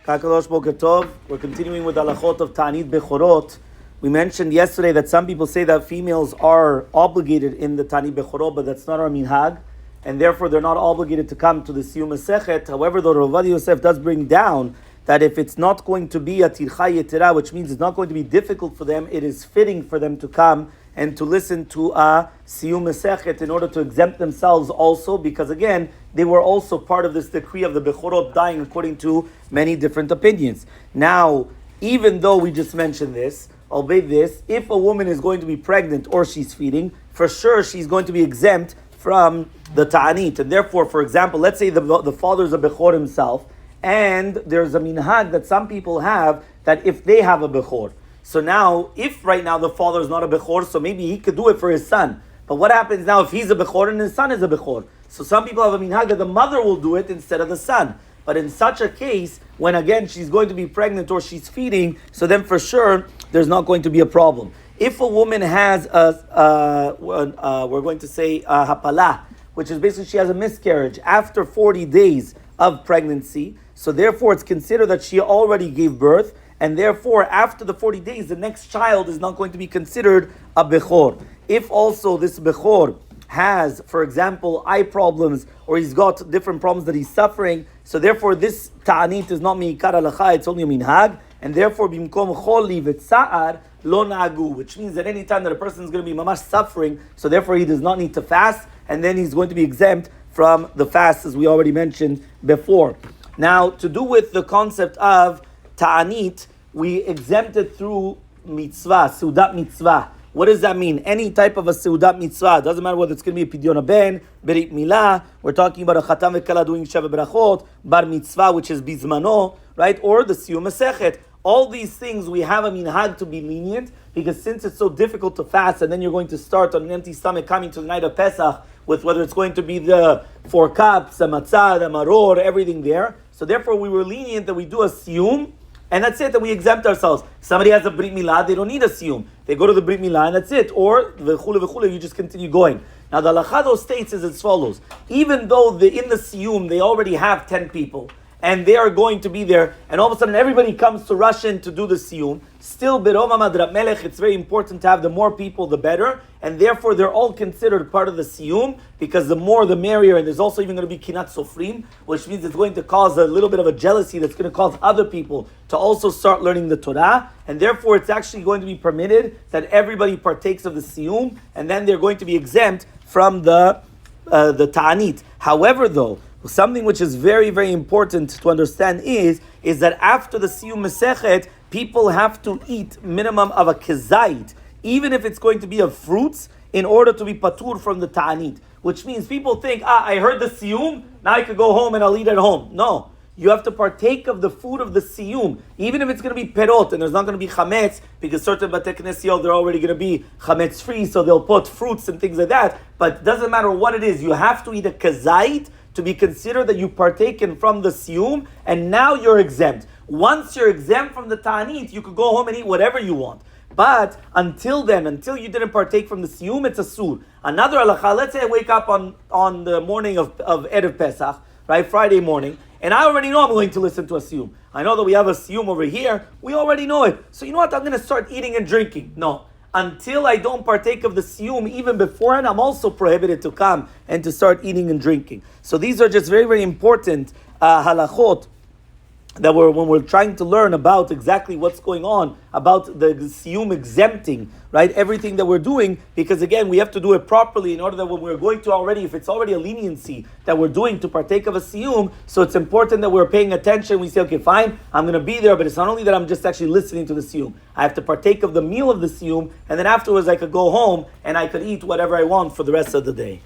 Kakadosh Boker Tov. We're continuing with the halachot of Taanit BeChorot. We mentioned yesterday that some people say that females are obligated in the Taanit BeChorot, but that's not our minhag, and therefore they're not obligated to come to the Siyum Masechet. However, the Rav Ovadia Yosef does bring down that if it's not going to be a tircha yetira, which means it's not going to be difficult for them, it is fitting for them to come and to listen to a Siyum Masechet in order to exempt themselves also, because again, they were also part of this decree of the Bechorot dying according to many different opinions. Now, even though we just mentioned this, obey this, if a woman is going to be pregnant or she's feeding, for sure she's going to be exempt from the Ta'anit. And therefore, for example, let's say the father's a Bechor himself, and there's a minhag that some people have that if they have a Bechor, so now, if right now the father is not a Bechor, so maybe he could do it for his son. But what happens now if he's a Bechor and his son is a Bechor? So some people have a minhag that the mother will do it instead of the son. But in such a case, when again she's going to be pregnant or she's feeding, so then for sure there's not going to be a problem. If a woman has we're going to say hapala, which is basically she has a miscarriage after 40 days of pregnancy, so therefore it's considered that she already gave birth, and therefore, after the 40 days, the next child is not going to be considered a Bechor. If also this Bechor has, for example, eye problems, or he's got different problems that he's suffering, so therefore this Ta'anit is not mi'ikar halacha, it's only a minhag, and therefore, bimkom choli v'tsa'ar lo nagu, which means that any time that a person is going to be mamash suffering, so therefore he does not need to fast, and then he's going to be exempt from the fast, as we already mentioned before. Now, to do with the concept of Ta'anit, we exempt it through mitzvah, seudat mitzvah. What does that mean? Any type of a seudat mitzvah. It doesn't matter whether it's going to be a pidyon ben, berit milah, we're talking about a chatam v'kala doing sheva berachot, bar mitzvah, which is bizmano, right? Or the siyum masechet. All these things we have a minhag to be lenient, because since it's so difficult to fast, and then you're going to start on an empty stomach coming to the night of Pesach, with whether it's going to be the 4 cups, the matzah, the maror, everything there. So therefore we were lenient that we do a siyum, and that's it, that we exempt ourselves. Somebody has a Brit Milah, they don't need a Siyum. They go to the Brit Milah and that's it. Or, v'chule, you just continue going. Now the halakha states is as follows. Even though in the Siyum, they already have 10 people, and they are going to be there, and all of a sudden everybody comes to rush in to do the Siyum, still, B'Rov Madrat Melech, it's very important to have the more people, the better, and therefore they're all considered part of the Siyum, because the more the merrier, and there's also even going to be Kinat Sofrim, which means it's going to cause a little bit of a jealousy that's going to cause other people to also start learning the Torah, and therefore it's actually going to be permitted that everybody partakes of the Siyum, and then they're going to be exempt from the Ta'anit. However, though, something which is very, very important to understand is that after the Siyum Masechet, people have to eat minimum of a kezait, even if it's going to be of fruits, in order to be patur from the Ta'anit. Which means people think, I heard the Siyum, now I could go home and I'll eat at home. No. You have to partake of the food of the Siyum, even if it's going to be perot, and there's not going to be chametz, because certain Batei Knesset, they're already going to be chametz free, so they'll put fruits and things like that. But it doesn't matter what it is, you have to eat a kezait to be considered that you've partaken from the Siyum, and now you're exempt. Once you're exempt from the Ta'anit, you could go home and eat whatever you want. But until then, until you didn't partake from the Siyum, it's a sur. Another halacha, let's say I wake up on the morning of Erev Pesach, right, Friday morning, and I already know I'm going to listen to a Siyum. I know that we have a Siyum over here, we already know it. So you know what, I'm going to start eating and drinking. No. Until I don't partake of the Siyum, even beforehand, I'm also prohibited to come and to start eating and drinking. So these are just very, very important halachot that when we're trying to learn about exactly what's going on, about the Siyum exempting, right, everything that we're doing, because again, we have to do it properly in order that when we're going to already, if it's already a leniency that we're doing to partake of a Siyum, so it's important that we're paying attention. We say, okay, fine, I'm going to be there, but it's not only that I'm just actually listening to the Siyum. I have to partake of the meal of the Siyum, and then afterwards I could go home and I could eat whatever I want for the rest of the day.